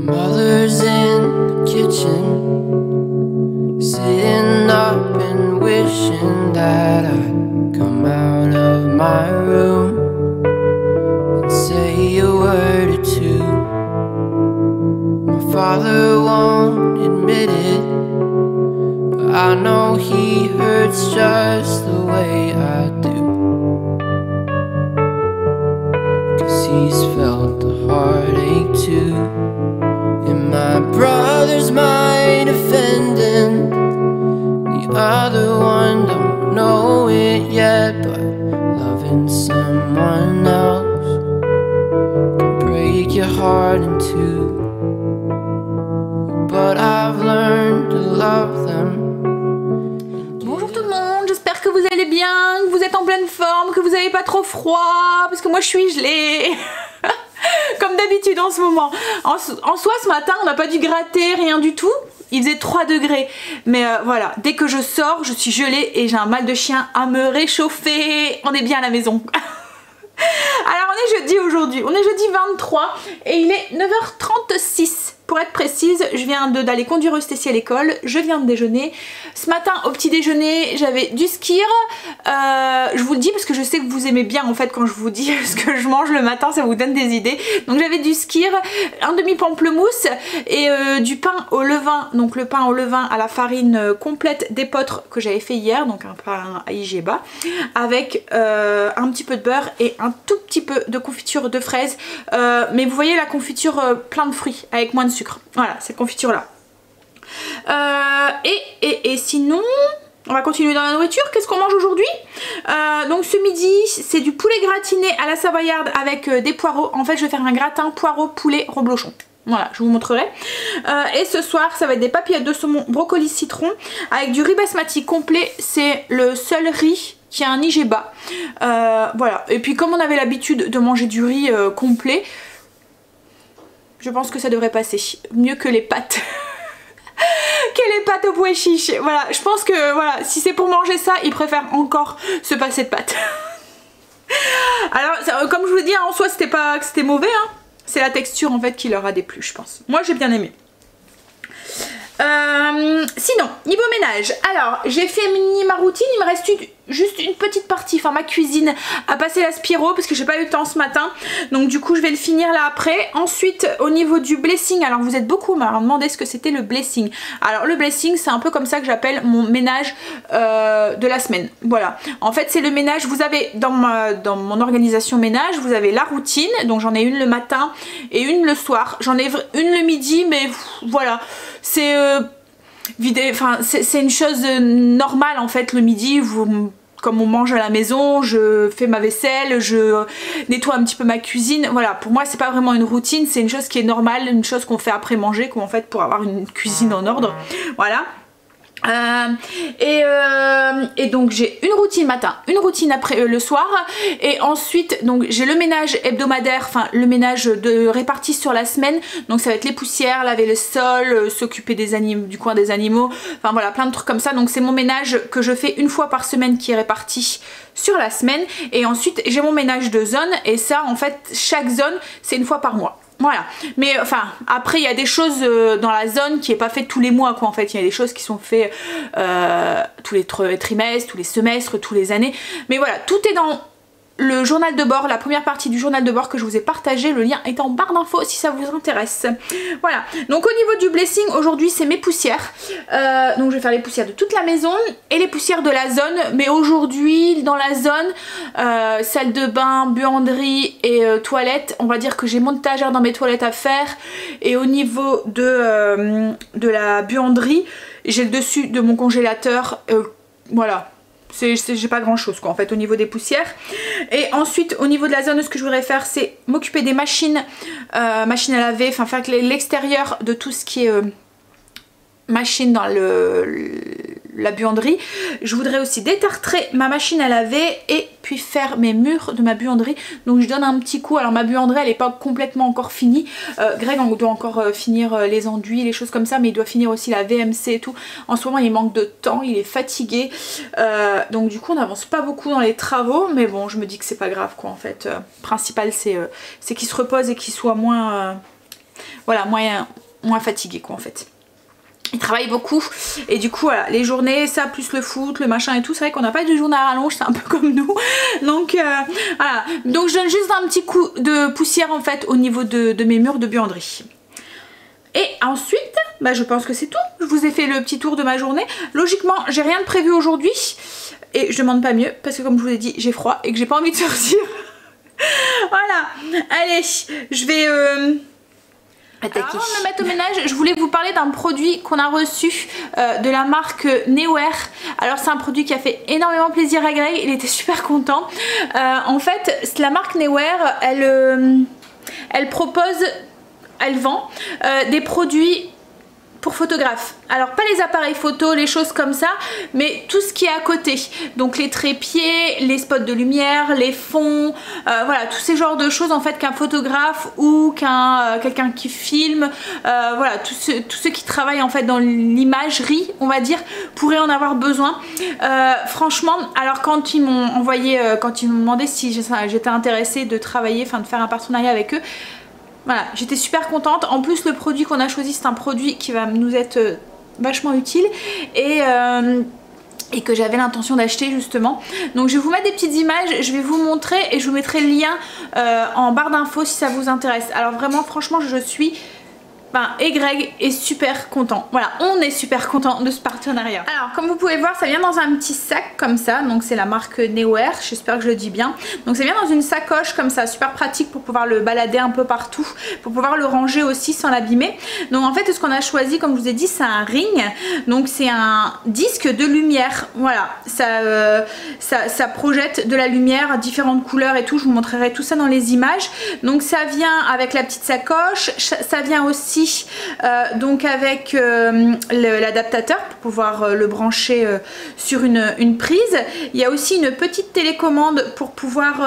Mother's in the kitchen, sitting up and wishing that I'd come out of my room and say a word or two. My father won't admit it, but I know he hurts just the way I do. 'Cause he's felt the heartache too. And my brother's mind offending, the other one don't know it yet, but loving someone else can break your heart in two. But I've learned to love them. Bonjour tout le monde, j'espère que vous allez bien, que vous êtes en pleine forme, que vous n'avez pas trop froid, parce que moi je suis gelée. Comme d'habitude en ce moment. En soi ce matin on n'a pas dû gratter, rien du tout. Il faisait 3 degrés. Mais voilà, dès que je sors, je suis gelée et j'ai un mal de chien à me réchauffer. On est bien à la maison. Alors on est jeudi aujourd'hui, on est jeudi 23 et il est 9h36. Pour être précise, je viens d'aller conduire Stécie à l'école, je viens de déjeuner. Ce matin au petit déjeuner j'avais du skyr, je vous le dis parce que je sais que vous aimez bien en fait quand je vous dis ce que je mange le matin, ça vous donne des idées. Donc j'avais du skyr, un demi pamplemousse et du pain au levain, donc le pain au levain à la farine complète d'épeautre que j'avais fait hier, donc un pain à IGBA, avec un petit peu de beurre et un tout petit peu de confiture de fraises, mais vous voyez la confiture plein de fruits avec moins de sucre. Voilà, cette confiture là. Et sinon, on va continuer dans la nourriture. Qu'est-ce qu'on mange aujourd'hui? Donc ce midi, c'est du poulet gratiné à la savoyarde avec des poireaux. En fait, je vais faire un gratin poireau poulet reblochon. Voilà, je vous montrerai. Et ce soir, ça va être des papillotes de saumon, brocoli, citron, avec du riz basmati complet. C'est le seul riz qui a un IGBA. Voilà. Et puis comme on avait l'habitude de manger du riz complet, je pense que ça devrait passer. Mieux que les pâtes. Que les pâtes au pois chiche. Voilà, je pense que voilà, si c'est pour manger ça, ils préfèrent encore se passer de pâtes. Alors, comme je vous dis, en soi, c'était pas que c'était mauvais. Hein. C'est la texture en fait qui leur a déplu, je pense. Moi, j'ai bien aimé. Sinon, niveau ménage, alors j'ai fait ma routine, il me reste juste une petite partie, enfin ma cuisine à passer l'aspiro parce que j'ai pas eu le temps ce matin, donc du coup je vais le finir là après. Ensuite au niveau du blessing, alors vous êtes beaucoup à me demander ce que c'était le blessing. Alors le blessing c'est un peu comme ça que j'appelle mon ménage de la semaine, voilà. En fait c'est le ménage, vous avez dans mon organisation ménage, vous avez la routine, donc j'en ai une le matin et une le soir, j'en ai une le midi, mais voilà, c'est c'est une chose normale en fait le midi, comme on mange à la maison, je fais ma vaisselle, je nettoie un petit peu ma cuisine, voilà, pour moi c'est pas vraiment une routine, c'est une chose qui est normale, une chose qu'on fait après manger, qu'on fait pour avoir une cuisine en ordre, voilà. Et donc j'ai une routine matin, une routine après le soir, et ensuite donc j'ai le ménage hebdomadaire, enfin le ménage réparti sur la semaine, donc ça va être les poussières, laver le sol, s'occuper du coin des animaux, enfin voilà plein de trucs comme ça. Donc c'est mon ménage que je fais une fois par semaine qui est réparti sur la semaine, et ensuite j'ai mon ménage de zone, et ça en fait chaque zone c'est une fois par mois. Voilà, mais enfin après il y a des choses dans la zone qui est pas fait tous les mois quoi, en fait il y a des choses qui sont faites tous les trimestres, tous les semestres, tous les années, mais voilà, tout est dans le journal de bord, la première partie du journal de bord que je vous ai partagé, le lien est en barre d'infos si ça vous intéresse. Voilà, donc au niveau du blessing aujourd'hui c'est mes poussières, donc je vais faire les poussières de toute la maison et les poussières de la zone, mais aujourd'hui dans la zone salle de bain, buanderie et toilette, on va dire que j'ai mon étagère dans mes toilettes à faire, et au niveau de la buanderie j'ai le dessus de mon congélateur, voilà. J'ai pas grand chose quoi en fait au niveau des poussières. Et ensuite au niveau de la zone, ce que je voudrais faire c'est m'occuper des machines, machines à laver, enfin faire l'extérieur de tout ce qui est machine dans la buanderie. Je voudrais aussi détartrer ma machine à laver et puis faire mes murs de ma buanderie. Donc je donne un petit coup. Alors ma buanderie elle n'est pas complètement encore finie. Greg doit encore finir les enduits, les choses comme ça, mais il doit finir aussi la VMC et tout. En ce moment il manque de temps, il est fatigué. Donc du coup on n'avance pas beaucoup dans les travaux, mais bon je me dis que c'est pas grave quoi en fait. Principal c'est qu'il se repose et qu'il soit moins voilà, moins fatigué quoi en fait. Il travaille beaucoup et du coup voilà, les journées, ça plus le foot, le machin et tout, c'est vrai qu'on n'a pas de journée à rallonge, c'est un peu comme nous. Donc voilà, donc je donne juste un petit coup de poussière en fait au niveau de mes murs de buanderie. Et ensuite, bah, je pense que c'est tout. Je vous ai fait le petit tour de ma journée. Logiquement, j'ai rien de prévu aujourd'hui et je demande pas mieux parce que comme je vous ai dit, j'ai froid et que j'ai pas envie de sortir. Voilà, allez, je vais... Alors, avant de me mettre au ménage, je voulais vous parler d'un produit qu'on a reçu de la marque Neewer. Alors c'est un produit qui a fait énormément plaisir à Greg, il était super content. En fait, la marque Neewer, elle propose, elle vend des produits pour photographes. Alors pas les appareils photo, les choses comme ça, mais tout ce qui est à côté. Donc les trépieds, les spots de lumière, les fonds, voilà, tous ces genres de choses en fait qu'un photographe ou quelqu'un qui filme, voilà, tous ceux qui travaillent en fait dans l'imagerie, on va dire, pourraient en avoir besoin. Franchement, alors quand ils m'ont envoyé, quand ils m'ont demandé si j'étais intéressée de travailler, enfin de faire un partenariat avec eux, voilà, j'étais super contente. En plus, le produit qu'on a choisi, c'est un produit qui va nous être vachement utile et que j'avais l'intention d'acheter justement. Donc je vais vous mettre des petites images, je vais vous montrer et je vous mettrai le lien en barre d'infos si ça vous intéresse. Alors vraiment, franchement, je suis... et Greg est super content. Voilà, on est super content de ce partenariat. Alors comme vous pouvez voir, ça vient dans un petit sac comme ça. Donc c'est la marque Neewer, j'espère que je le dis bien. Donc ça vient dans une sacoche comme ça, super pratique pour pouvoir le balader un peu partout, pour pouvoir le ranger aussi sans l'abîmer. Donc en fait ce qu'on a choisi, comme je vous ai dit, c'est un ring. Donc c'est un disque de lumière. Voilà, ça projette de la lumière, différentes couleurs et tout. Je vous montrerai tout ça dans les images. Donc ça vient avec la petite sacoche, ça vient aussi donc avec l'adaptateur pour pouvoir le brancher sur une prise. Il y a aussi une petite télécommande pour pouvoir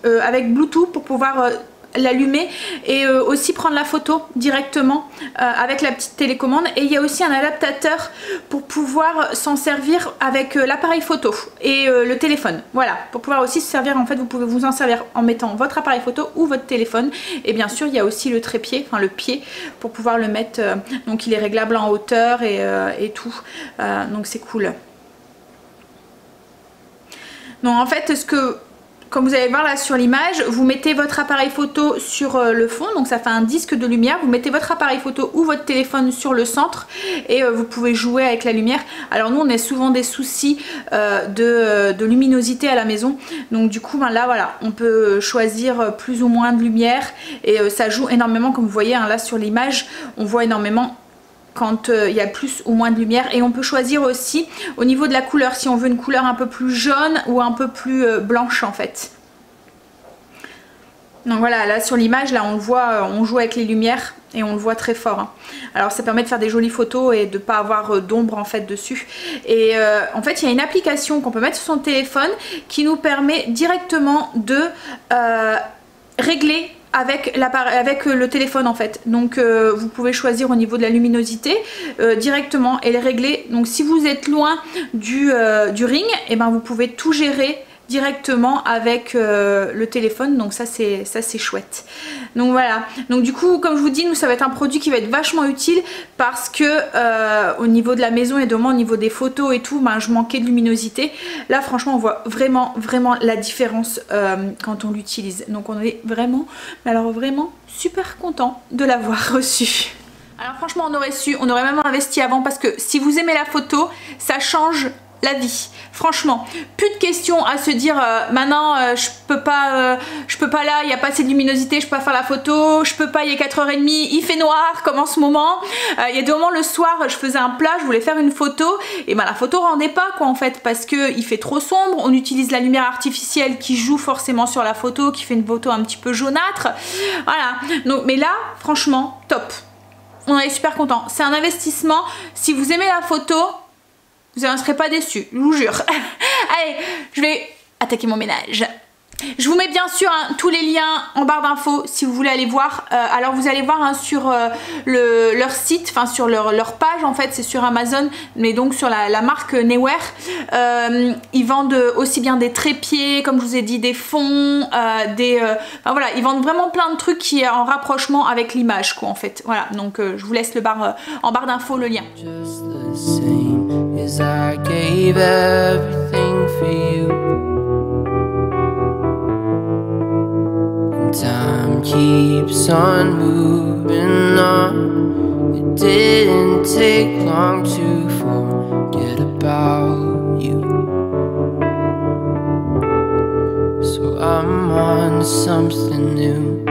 avec Bluetooth pour pouvoir l'allumer et aussi prendre la photo directement avec la petite télécommande. Et il y a aussi un adaptateur pour pouvoir s'en servir avec l'appareil photo et le téléphone. Voilà, pour pouvoir aussi se servir, en fait vous pouvez vous en servir en mettant votre appareil photo ou votre téléphone. Et bien sûr il y a aussi le trépied, enfin le pied, pour pouvoir le mettre, donc il est réglable en hauteur et tout, donc c'est cool. Donc en fait comme vous allez voir là sur l'image, vous mettez votre appareil photo sur le fond, donc ça fait un disque de lumière. Vous mettez votre appareil photo ou votre téléphone sur le centre et vous pouvez jouer avec la lumière. Alors nous on a souvent des soucis de luminosité à la maison, donc du coup là voilà, on peut choisir plus ou moins de lumière et ça joue énormément, comme vous voyez là sur l'image, on voit énormément quand il y a plus ou moins de lumière. Et on peut choisir aussi au niveau de la couleur, si on veut une couleur un peu plus jaune ou un peu plus blanche en fait. Donc voilà, là sur l'image, là on le voit, on joue avec les lumières et on le voit très fort, hein. Alors ça permet de faire des jolies photos et de pas avoir d'ombre en fait dessus. Et en fait il y a une application qu'on peut mettre sur son téléphone qui nous permet directement de régler avec le téléphone en fait. Donc vous pouvez choisir au niveau de la luminosité directement et les régler. Donc si vous êtes loin du ring, et ben vous pouvez tout gérer directement avec le téléphone. Donc ça c'est chouette. Donc voilà, donc du coup comme je vous dis, nous ça va être un produit qui va être vachement utile parce que au niveau de la maison et au niveau des photos et tout, ben, je manquais de luminosité. Là franchement on voit vraiment la différence quand on l'utilise. Donc on est vraiment, alors vraiment super content de l'avoir reçu. Alors franchement on aurait même investi avant, parce que si vous aimez la photo, ça change la vie. Franchement, plus de questions à se dire maintenant je peux pas là, il n'y a pas assez de luminosité, je peux pas faire la photo, je peux pas, il est 4h30, il fait noir comme en ce moment. Il y a des moments le soir, je faisais un plat, je voulais faire une photo et ben la photo rendait pas quoi en fait, parce que il fait trop sombre, on utilise la lumière artificielle qui joue forcément sur la photo, qui fait une photo un petit peu jaunâtre. Voilà. Donc mais là franchement top. On est super content. C'est un investissement. Si vous aimez la photo, vous n'en serez pas déçus, je vous jure. Allez, je vais attaquer mon ménage. Je vous mets bien sûr hein, tous les liens en barre d'infos si vous voulez aller voir. Alors vous allez voir hein, sur leur site, enfin sur leur page en fait, c'est sur Amazon, mais donc sur la marque Neewer. Ils vendent aussi bien des trépieds, comme je vous ai dit, des fonds, enfin, voilà, ils vendent vraiment plein de trucs qui est en rapprochement avec l'image quoi en fait. Voilà, donc je vous laisse en barre d'infos le lien. Time keeps on moving on. It didn't take long to forget about you. So I'm on to something new.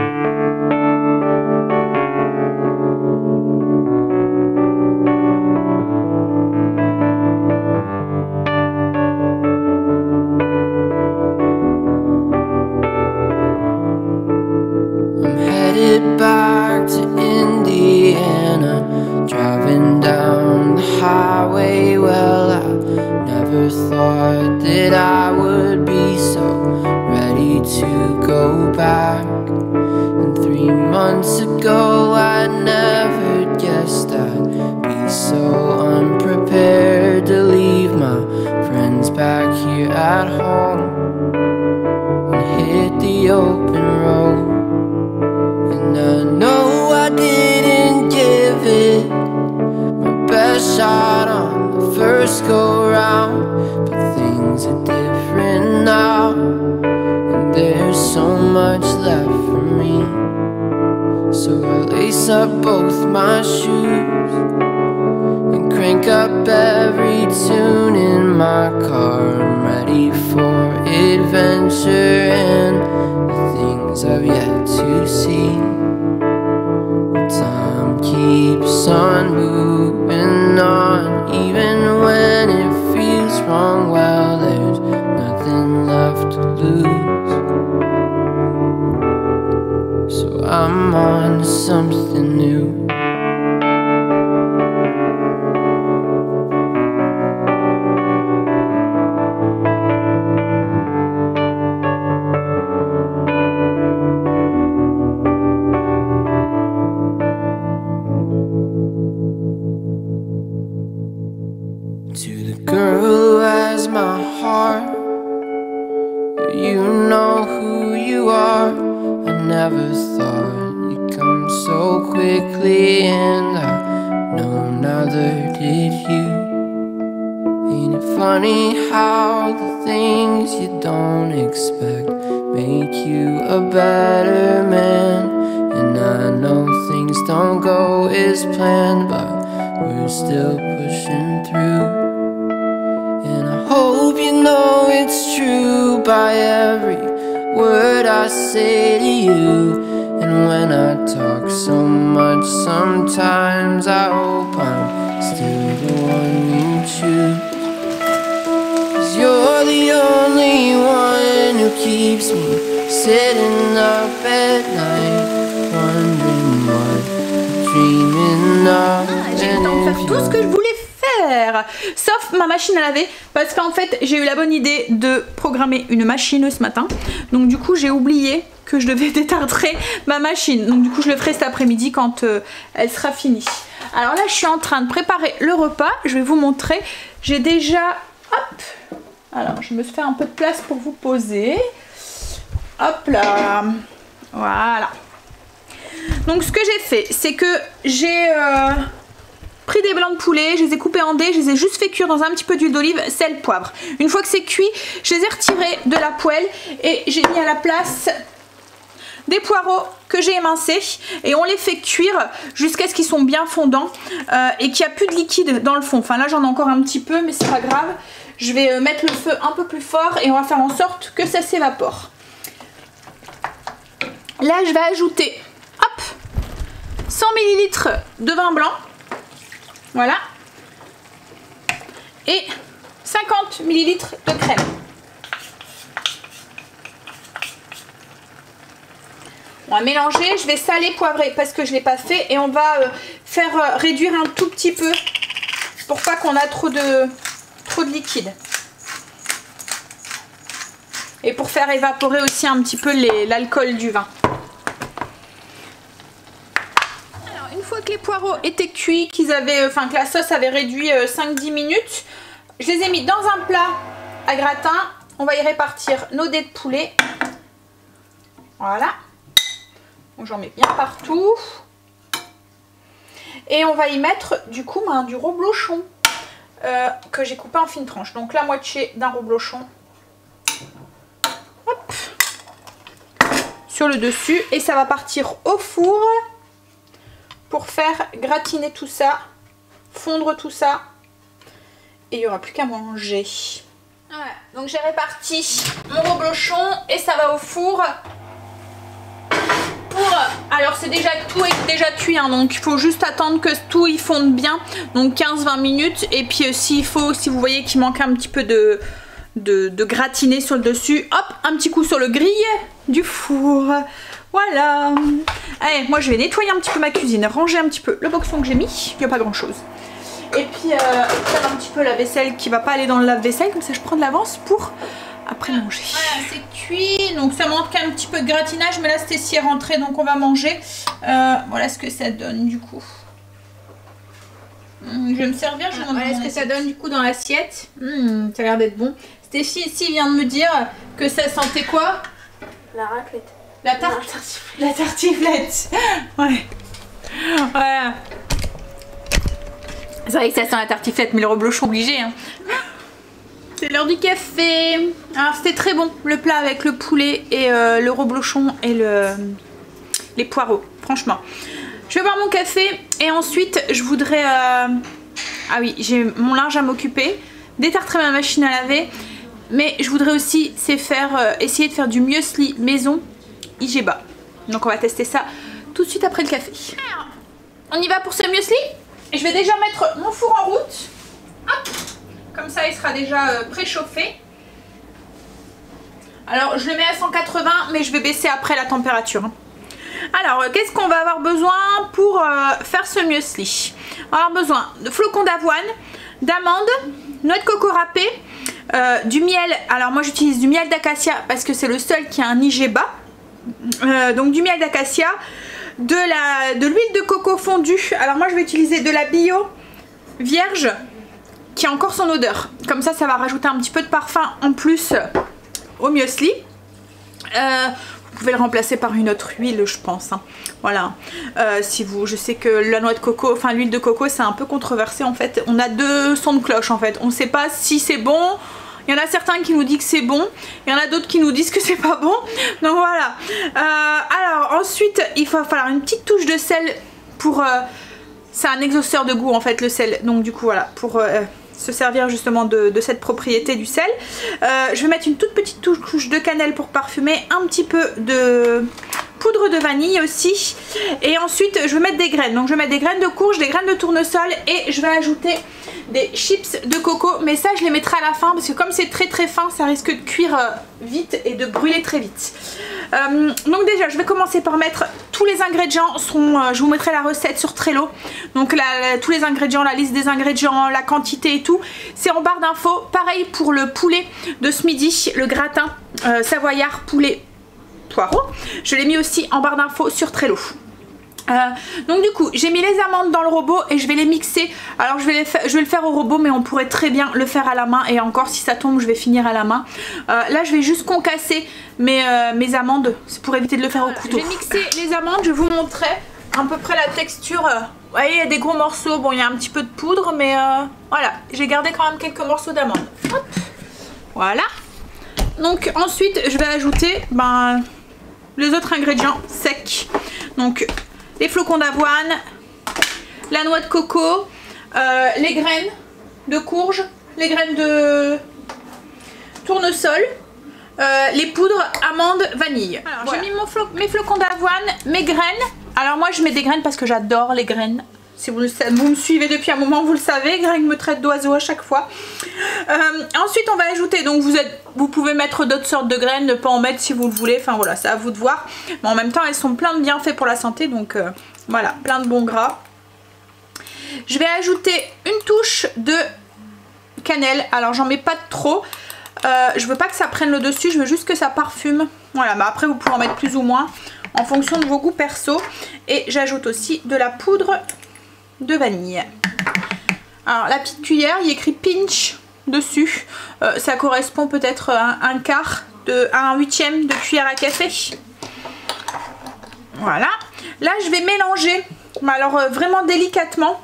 Back to Indiana, driving down the highway. Well, I never thought that I would be so ready to go back. And 3 months ago I never guessed I'd be so unprepared to leave my friends back here at home and hit the open road. And I know I didn't give it my best shot on the first go round, but things are different now, and there's so much left for me. So I lace up both my shoes and crank up every tune in my car. I'm ready for adventure and the things I've yet to see. Time keeps on moving on, even when it feels wrong. Well, there's nothing left to lose. So I'm on to something new. Never thought you'd come so quickly, and I know neither did you. Ain't it funny how the things you don't expect make you a better man? And I know things don't go as planned, but we're still pushing through. And I hope you know it's true by every word I say to you. And when I talk so much, sometimes I hope I'm still the one you choose. 'Cause you're the only one who keeps me sitting up at night, wondering what I'm dreaming of. J'ai le temps de faire tout ce que je voulais faire, sauf ma machine à laver, parce qu'en fait j'ai eu la bonne idée de programmer une machine ce matin, donc du coup j'ai oublié que je devais détartrer ma machine, donc du coup je le ferai cet après-midi quand elle sera finie. Alors là je suis en train de préparer le repas, je vais vous montrer, j'ai déjà, hop, alors je me fais un peu de place pour vous poser, hop là, voilà. Donc ce que j'ai fait, c'est que j'ai pris des blancs de poulet, je les ai coupés en dés, je les ai juste fait cuire dans un petit peu d'huile d'olive, sel, poivre. Une fois que c'est cuit, je les ai retirés de la poêle et j'ai mis à la place des poireaux que j'ai émincés et on les fait cuire jusqu'à ce qu'ils sont bien fondants et qu'il n'y a plus de liquide dans le fond. Enfin là j'en ai encore un petit peu mais c'est pas grave. Je vais mettre le feu un peu plus fort et on va faire en sorte que ça s'évapore. Là je vais ajouter, hop, 100 ml de vin blanc. Voilà. Et 50 ml de crème. On va mélanger, je vais saler, poivrer parce que je ne l'ai pas fait et on va faire réduire un tout petit peu pour pas qu'on a trop de liquide. et pour faire évaporer aussi un petit peu l'alcool du vin. Alors une fois que les poireaux étaient cuits, que la sauce avait réduit 5-10 minutes, je les ai mis dans un plat à gratin. On va y répartir nos dés de poulet. Voilà. Donc j'en mets bien partout. Et on va y mettre du coup du reblochon que j'ai coupé en fines tranches. Donc la moitié d'un reblochon. Hop. Sur le dessus. Et ça va partir au four pour faire gratiner tout ça, fondre tout ça. Et il n'y aura plus qu'à manger. Voilà. Donc j'ai réparti mon reblochon et ça va au four. Alors c'est déjà tout est déjà cuit hein, donc il faut juste attendre que tout y fonde bien, donc 15-20 minutes. Et puis si vous voyez qu'il manque un petit peu de gratiné sur le dessus, hop, un petit coup sur le grille du four. Voilà. Allez, moi je vais nettoyer un petit peu ma cuisine, ranger un petit peu le boxon que j'ai mis, il n'y a pas grand chose. Et puis faire un petit peu la vaisselle qui va pas aller dans le lave-vaisselle, comme ça je prends de l'avance pour après manger. Voilà, c'est cuit, donc ça manque un petit peu de gratinage, mais là Stécie est rentrée, donc on va manger. Voilà ce que ça donne du coup. Je vais me servir, je vais voilà ce que ça donne du coup dans l'assiette. Ça a l'air d'être bon. Stécie ici vient de me dire que ça sentait quoi? La raclette. La tartiflette. Ouais. Voilà. C'est vrai que ça sent la tartiflette, mais le reblochon obligé. Hein. C'est l'heure du café. Alors c'était très bon le plat avec le poulet et le reblochon et les poireaux. Franchement. Je vais boire mon café et ensuite je voudrais... Ah oui, j'ai mon linge à m'occuper. Détartrer ma machine à laver. Mais je voudrais aussi essayer de faire du muesli maison Igeba. Donc on va tester ça tout de suite après le café. Alors, on y va pour ce muesli. Et je vais déjà mettre mon four en route. Hop. Comme ça il sera déjà préchauffé. Alors je le mets à 180 mais je vais baisser après la température. Alors qu'est-ce qu'on va avoir besoin pour faire ce muesli? On va avoir besoin de flocons d'avoine, d'amandes, noix de coco râpée, du miel. Alors moi j'utilise du miel d'acacia parce que c'est le seul qui a un Igeba. Donc du miel d'acacia, de l'huile de coco fondue. Alors moi je vais utiliser de la bio vierge qui a encore son odeur. Comme ça ça va rajouter un petit peu de parfum en plus au muesli. Vous pouvez le remplacer par une autre huile je pense. Hein. Voilà. Je sais que la noix de coco, enfin l'huile de coco c'est un peu controversé en fait. On a deux sons de cloche en fait. On ne sait pas si c'est bon. Il y en a certains qui nous disent que c'est bon, il y en a d'autres qui nous disent que c'est pas bon. Donc voilà. Alors ensuite il va falloir une petite touche de sel pour... c'est un exhausteur de goût en fait le sel. Donc du coup voilà, pour se servir justement de cette propriété du sel. Je vais mettre une toute petite touche de cannelle pour parfumer, un petit peu de poudre de vanille aussi. Et ensuite je vais mettre des graines. Donc je vais mettre des graines de courge, des graines de tournesol et je vais ajouter des chips de coco. Mais ça je les mettrai à la fin parce que comme c'est très très fin ça risque de cuire vite et de brûler très vite. Donc déjà je vais commencer par mettre tous les ingrédients. Je vous mettrai la recette sur Trello. Donc tous les ingrédients, la liste des ingrédients, la quantité et tout. C'est en barre d'infos. Pareil pour le poulet de ce midi, le gratin savoyard poulet poireau. Je l'ai mis aussi en barre d'infos sur Trello. Donc du coup j'ai mis les amandes dans le robot et je vais les mixer. Alors je vais le faire au robot mais on pourrait très bien le faire à la main. Et encore si ça tombe je vais finir à la main. Là je vais juste concasser mes amandes pour éviter de le faire au couteau. Je vais mixer les amandes, je vous montrerai à peu près la texture. Vous voyez il y a des gros morceaux, bon il y a un petit peu de poudre mais voilà, j'ai gardé quand même quelques morceaux d'amandes. Voilà. Donc ensuite je vais ajouter les autres ingrédients secs. Donc les flocons d'avoine, la noix de coco, les graines de courge, les graines de tournesol, les poudres amandes, vanille. Alors voilà. J'ai mis mes flocons d'avoine, mes graines. Alors moi je mets des graines parce que j'adore les graines. Si vous me suivez depuis un moment, vous le savez, Greg me traite d'oiseau à chaque fois. Ensuite on va ajouter, donc vous pouvez mettre d'autres sortes de graines, ne pas en mettre si vous le voulez, enfin voilà, c'est à vous de voir. Mais en même temps elles sont plein de bienfaits pour la santé, donc voilà, plein de bons gras. Je vais ajouter une touche de cannelle, alors j'en mets pas trop. Je veux pas que ça prenne le dessus, je veux juste que ça parfume. Voilà, mais après vous pouvez en mettre plus ou moins en fonction de vos goûts perso. Et j'ajoute aussi de la poudre de vanille. Alors la petite cuillère, il y a écrit pinch dessus. Ça correspond peut-être à un quart, à un huitième de cuillère à café. Voilà. Là je vais mélanger, mais alors vraiment délicatement,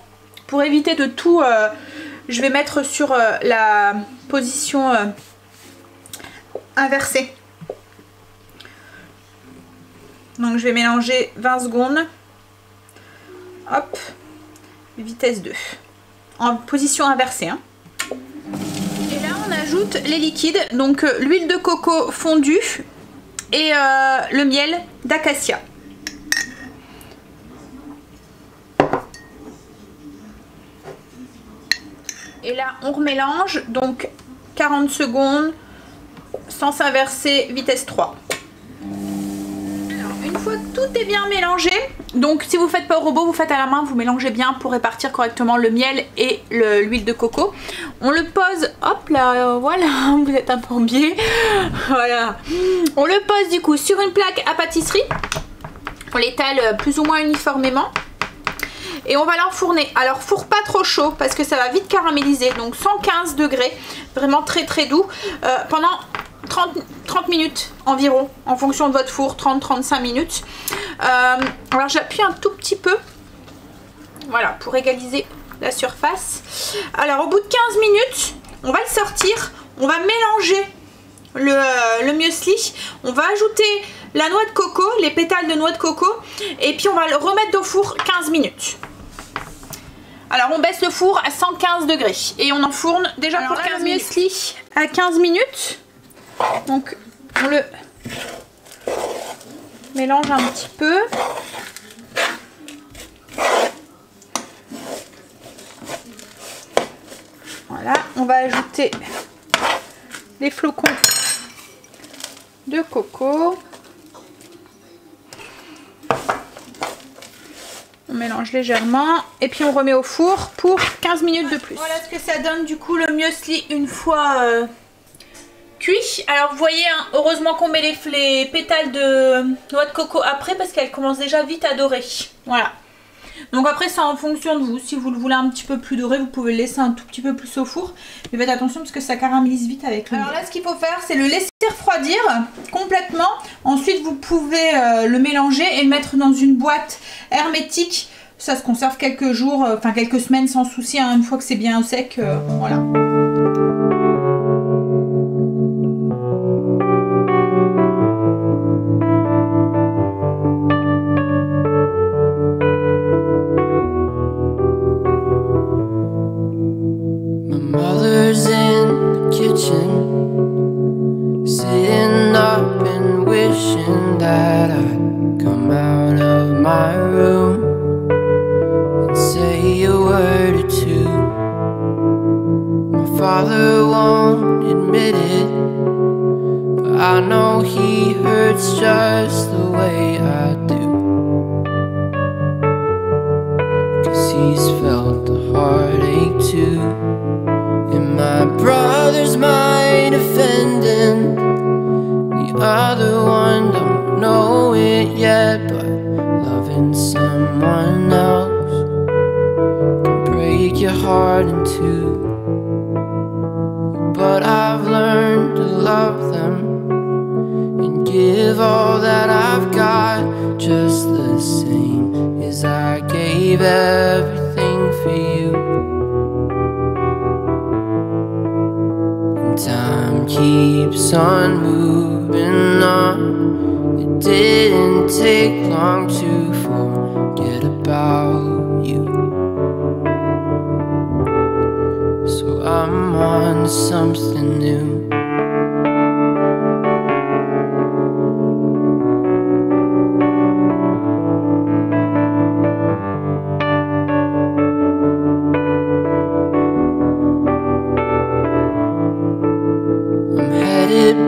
pour éviter de tout. Je vais mettre sur la position inversée. Donc je vais mélanger 20 secondes. Hop. Vitesse 2. En position inversée. Hein. Et là on ajoute les liquides. Donc l'huile de coco fondue et le miel d'acacia. Et là on remélange. Donc 40 secondes. Sens inversé, vitesse 3. Une fois que tout est bien mélangé, donc si vous ne faites pas au robot, vous faites à la main, vous mélangez bien pour répartir correctement le miel et l'huile de coco. On le pose, hop là, voilà, vous êtes un peu en biais, voilà. On le pose du coup sur une plaque à pâtisserie, on l'étale plus ou moins uniformément. Et on va l'enfourner. Alors four pas trop chaud parce que ça va vite caraméliser, donc 115 degrés, vraiment très très doux, pendant 30 minutes environ, en fonction de votre four, 30-35 minutes. Alors j'appuie un tout petit peu, voilà, pour égaliser la surface. Alors au bout de 15 minutes, on va le sortir, on va mélanger le muesli, on va ajouter la noix de coco, les pétales de noix de coco, et puis on va le remettre au four 15 minutes. Alors on baisse le four à 115 degrés et on enfourne déjà pour 15 minutes. Muesli à 15 minutes. Donc on le mélange un petit peu. Voilà, on va ajouter les flocons de coco. On mélange légèrement et puis on remet au four pour 15 minutes de plus. Voilà ce que ça donne du coup le muesli une fois cuit. Alors vous voyez, hein, heureusement qu'on met les pétales de noix de coco après parce qu'elle commence déjà vite à dorer. Voilà. Donc après c'est en fonction de vous. Si vous le voulez un petit peu plus doré, vous pouvez le laisser un tout petit peu plus au four. Mais faites attention parce que ça caramélise vite avec le miel. Alors là ce qu'il faut faire, c'est le laisser refroidir complètement. Ensuite vous pouvez le mélanger et le mettre dans une boîte hermétique. Ça se conserve quelques jours, enfin quelques semaines sans souci, hein, une fois que c'est bien au sec. Voilà. Sitting up and wishing that I'd come out of my room and say a word or two. My father won't admit it, but I know he hurts just the way I do. 'Cause he's felt the heartache too. And my brother's mind offending, the other one don't know it yet, but loving someone else can break your heart in two. But I've learned to love them and give all that I've got, just the same as I gave everything for you. Time keeps on moving on. It didn't take long to forget about you. So I'm on to something new.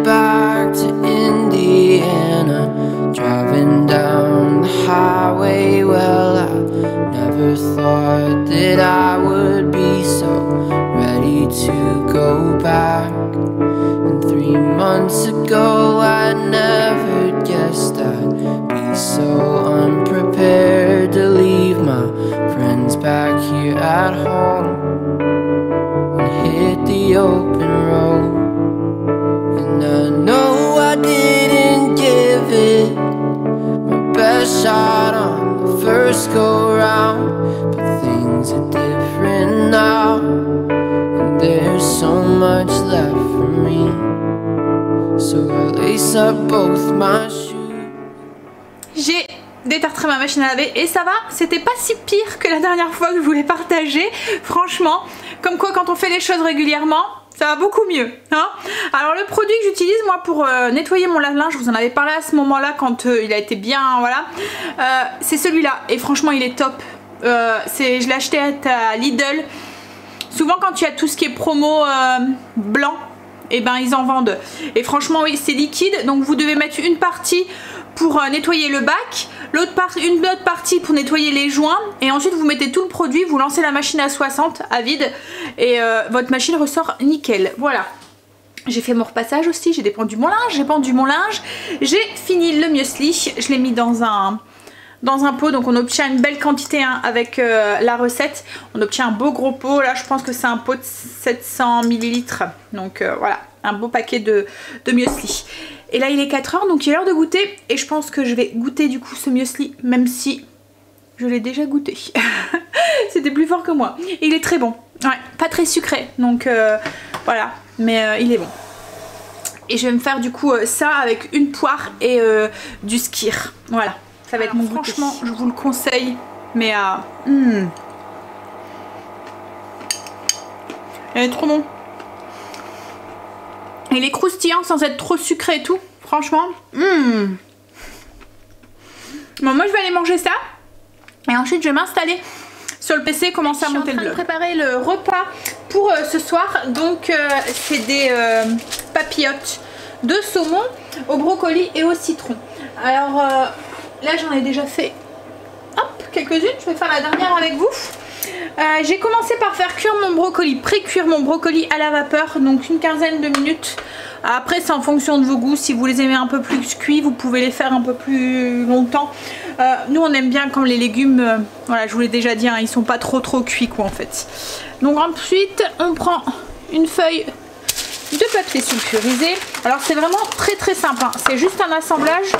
Back to Indiana, driving down the highway. Well, I never thought that I would be so ready to go back. And many months ago I never guessed I'd be so unprepared to leave my friends back here at home and hit the open road. And I know I didn't give it my best shot on the first go round, but things are different now, and there's so much left for me. So I lace up both my shoes. J'ai détartré ma machine à laver et ça va, c'était pas si pire que la dernière fois que je voulais partager, franchement. Comme quoi, quand on fait les choses régulièrement, ça va beaucoup mieux, hein. Alors le produit que j'utilise moi pour nettoyer mon lave-linge, je vous en avais parlé à ce moment-là quand il a été bien, voilà, c'est celui-là et franchement il est top. Je l'ai acheté à Lidl. Souvent quand il y a tout ce qui est promo blanc, et ben ils en vendent. Et franchement oui, c'est liquide, donc vous devez mettre une partie pour nettoyer le bac, une autre partie pour nettoyer les joints, et ensuite vous mettez tout le produit, vous lancez la machine à 60 à vide et votre machine ressort nickel. Voilà. J'ai fait mon repassage aussi, j'ai pendu mon linge, j'ai fini le muesli, je l'ai mis dans un pot, donc on obtient une belle quantité hein, avec la recette. On obtient un beau gros pot, là je pense que c'est un pot de 700 ml, donc voilà, un beau paquet de muesli. Et là il est 4 h, donc il est l'heure de goûter, et je pense que je vais goûter du coup ce muesli, même si je l'ai déjà goûté. C'était plus fort que moi. Et il est très bon, ouais, pas très sucré, donc voilà, mais il est bon. Et je vais me faire du coup ça avec une poire et du skyr, voilà. Ça va être mon goûter. Franchement, je vous le conseille, mais il est trop bon. Il est croustillant sans être trop sucré et tout. Franchement, Bon, moi je vais aller manger ça et ensuite je vais m'installer sur le PC et commencer à monter le vlog. Je suis en train de préparer le repas pour ce soir. Donc c'est des papillotes de saumon au brocoli et au citron. Alors là j'en ai déjà fait quelques-unes, je vais faire la dernière avec vous. J'ai commencé par faire cuire mon brocoli, pré-cuire mon brocoli à la vapeur, donc une quinzaine de minutes. Après c'est en fonction de vos goûts, si vous les aimez un peu plus cuits, vous pouvez les faire un peu plus longtemps. Nous on aime bien quand les légumes, voilà je vous l'ai déjà dit, hein, ils sont pas trop cuits quoi en fait. Donc ensuite on prend une feuille de papier sulfurisé. Alors c'est vraiment très simple, hein. C'est juste un assemblage.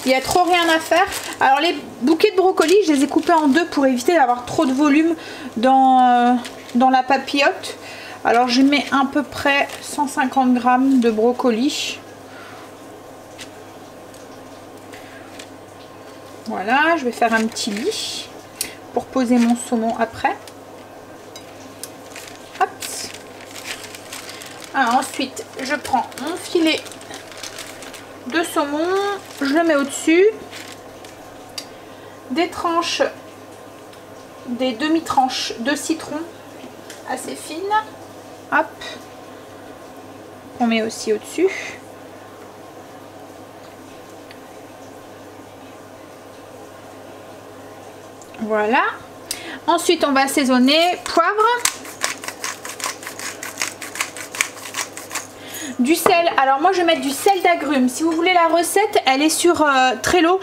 Il n'y a trop rien à faire. Alors les bouquets de brocoli, je les ai coupés en deux pour éviter d'avoir trop de volume dans la papillote. Alors je mets à peu près 150 g de brocoli. Voilà, je vais faire un petit lit pour poser mon saumon après. Hop. Alors ensuite, je prends mon filet de saumon, je le mets au-dessus, des tranches, des demi-tranches de citron assez fines, hop, on met aussi au-dessus. Voilà. Ensuite on va assaisonner, poivre, du sel. Alors moi je vais mettre du sel d'agrumes. Si vous voulez la recette, elle est sur Trello,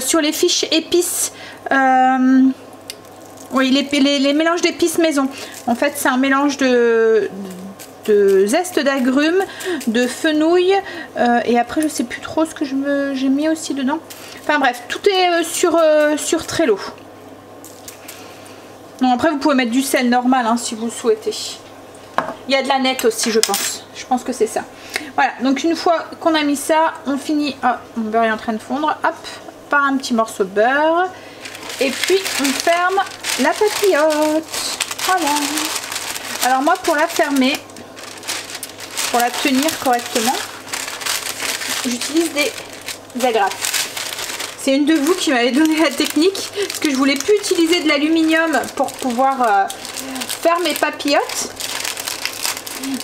sur les fiches épices. Oui, les mélanges d'épices maison. En fait c'est un mélange de zeste d'agrumes, de fenouil et après je sais plus trop ce que j'ai mis aussi dedans. Enfin bref, tout est sur Trello. Bon, après vous pouvez mettre du sel normal hein, si vous le souhaitez. Il y a de la nette aussi je pense. Je pense que c'est ça. Voilà, donc une fois qu'on a mis ça, on finit. Oh, mon beurre est en train de fondre. Hop, par un petit morceau de beurre. Et puis on ferme la papillote. Voilà. Alors moi pour la fermer, pour la tenir correctement, j'utilise des agrafes. C'est une de vous qui m'avait donné la technique, parce que je voulais plus utiliser de l'aluminium pour pouvoir faire mes papillotes.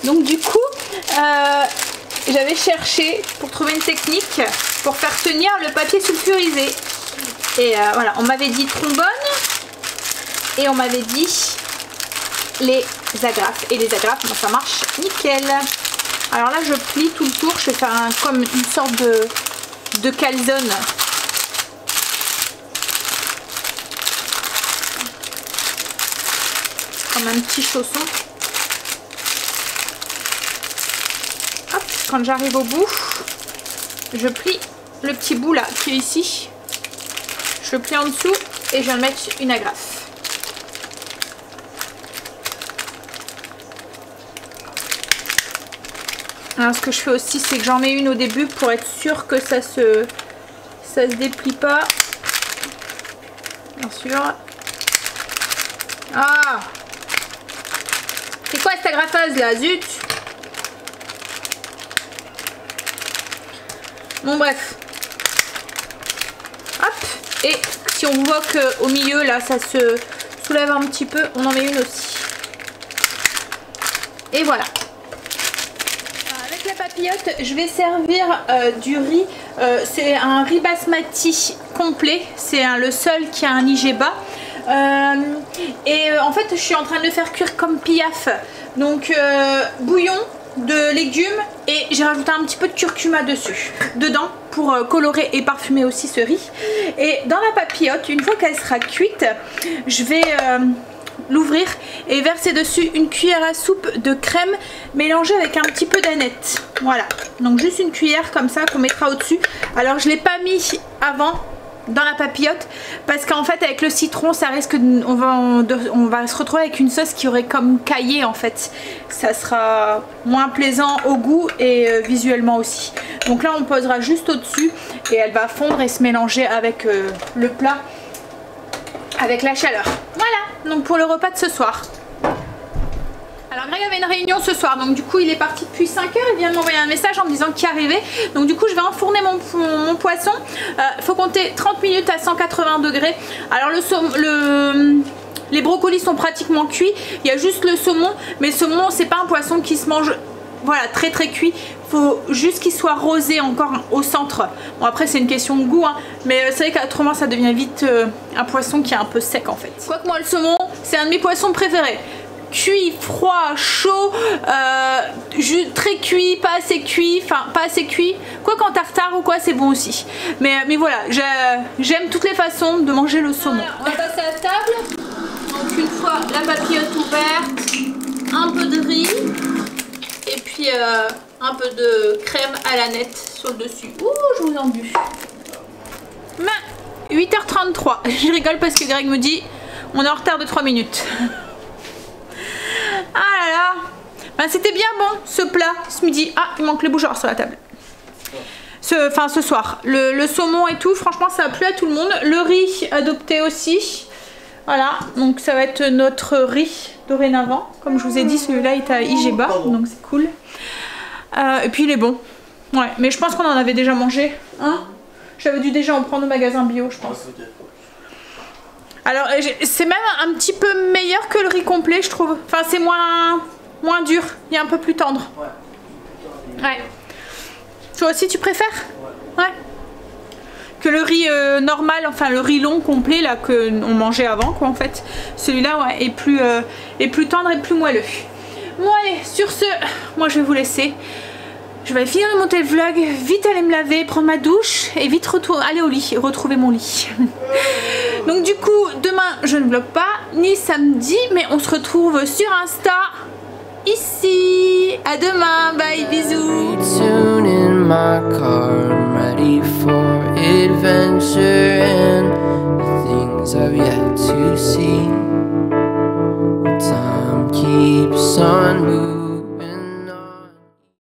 Donc du coup, j'avais cherché pour trouver une technique pour faire tenir le papier sulfurisé. Et voilà, on m'avait dit trombone et on m'avait dit les agrafes. Et les agrafes, bon, ça marche nickel. Alors là je plie tout le tour, je vais faire comme une sorte de calzone. Comme un petit chausson. Hop, quand j'arrive au bout, je plie le petit bout là qui est ici. Je le plie en dessous et je viens de mettre une agrafe. Alors ce que je fais aussi, c'est que j'en mets une au début pour être sûr que ça se déplie pas. Bien sûr. Ah! C'est quoi cette agrafeuse là? Zut! Bon bref. Hop. Et si on voit qu'au milieu là ça se soulève un petit peu, on en met une aussi. Et voilà. Avec la papillote, je vais servir du riz. C'est un riz basmati complet. C'est le seul qui a un IG bas. En fait je suis en train de le faire cuire comme piaf. Donc bouillon de légumes et j'ai rajouté un petit peu de curcuma dedans pour colorer et parfumer aussi ce riz. Et dans la papillote, une fois qu'elle sera cuite, je vais l'ouvrir et verser dessus une cuillère à soupe de crème mélangée avec un petit peu d'aneth. Voilà, donc juste une cuillère comme ça qu'on mettra au dessus. Alors je l'ai pas mis avant dans la papillote parce qu'en fait avec le citron ça risque on va se retrouver avec une sauce qui aurait comme caillé en fait. Ça sera moins plaisant au goût et visuellement aussi. Donc là on posera juste au dessus et elle va fondre et se mélanger avec le plat avec la chaleur. Voilà, donc pour le repas de ce soir. Alors Greg avait une réunion ce soir, donc du coup il est parti depuis 5 h, il vient de m'envoyer un message en me disant qu'il arrivait. Donc du coup je vais enfourner mon poisson, faut compter 30 minutes à 180 degrés. Alors les brocolis sont pratiquement cuits, il y a juste le saumon, mais le saumon c'est pas un poisson qui se mange voilà très cuit, faut juste qu'il soit rosé encore au centre. Bon après c'est une question de goût hein, mais c'est vrai qu'autrement ça devient vite un poisson qui est un peu sec en fait. Quoique moi le saumon c'est un de mes poissons préférés. Cuit, froid, chaud, très cuit, pas assez cuit, enfin pas assez cuit. Quoi qu'en tartare ou quoi c'est bon aussi. Mais voilà, j'aime toutes les façons de manger le saumon. Voilà, on va passer à table. Donc une fois la papillote ouverte, un peu de riz et puis un peu de crème à l'aneth sur le dessus. Ouh, je vous en bu. 8h33. Je rigole parce que Greg me dit on est en retard de 3 minutes. Ah là là, ben, c'était bien bon ce plat ce midi. Ah, il manque les bougeoirs sur la table. Ce soir, le saumon et tout, franchement ça a plu à tout le monde. Le riz adopté aussi. Voilà, donc ça va être notre riz dorénavant. Comme je vous ai dit, celui-là est à IG bas, donc c'est cool. Et puis il est bon. Ouais, mais je pense qu'on en avait déjà mangé. Hein, j'avais dû déjà en prendre au magasin bio, je pense. Alors c'est même un petit peu meilleur que le riz complet je trouve. Enfin c'est moins dur, il est un peu plus tendre. Ouais. Toi aussi tu préfères? Ouais. Que le riz normal, enfin le riz long complet là que on mangeait avant quoi en fait. Celui-là ouais, est plus tendre et plus moelleux. Bon allez, sur ce, moi je vais vous laisser. Je vais finir de monter le vlog, vite aller me laver, prendre ma douche et vite aller au lit, retrouver mon lit. Donc du coup, demain je ne vlog pas, ni samedi, mais on se retrouve sur Insta, ici. À demain, bye, bisous. Keeps on